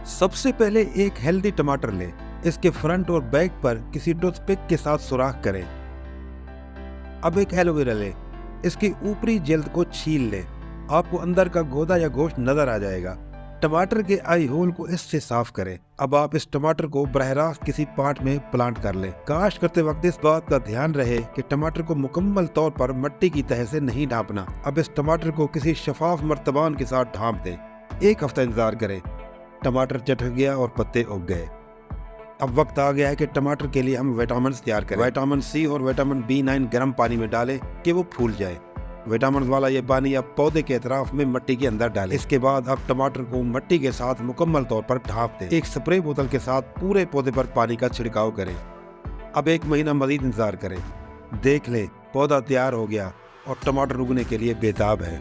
सबसे पहले एक हेल्दी टमाटर लें। इसके फ्रंट और बैक पर किसी टूथपिक के साथ सुराख करें। अब एक एलोवेरा लें। इसकी ऊपरी जिल्द को छील लें। आपको अंदर का गोदा या गोश्त नजर आ जाएगा। टमाटर के आई होल को इससे साफ करें। अब आप इस टमाटर को बरह रास्त किसी पाट में प्लांट कर लें। काश्त करते वक्त इस बात का ध्यान रहे कि टमाटर को मुकम्मल तौर पर मिट्टी की तह से नहीं ढांपना। अब इस टमाटर को किसी शफाफ मर्तबान के साथ ढांप दें। 1 हफ्ता इंतजार करें। टमाटर चटक गया और पत्ते उग गए। अब वक्त आ गया है कि टमाटर के लिए हम विटामिन तैयार करें। विटामिन सी और विटामिन B9 गर्म पानी में डालें कि वो फूल जाए। विटामिन वाला ये पानी अब पौधे के अतराफ में मिट्टी के अंदर डालें। इसके बाद आप टमाटर को मिट्टी के साथ मुकम्मल तौर पर ढांप दें। एक स्प्रे बोतल के साथ पूरे पौधे पर पानी का छिड़काव करें। अब 1 महीना मजीद इंतजार करें। देख लें, पौधा तैयार हो गया और टमाटर उगने के लिए बेताब है।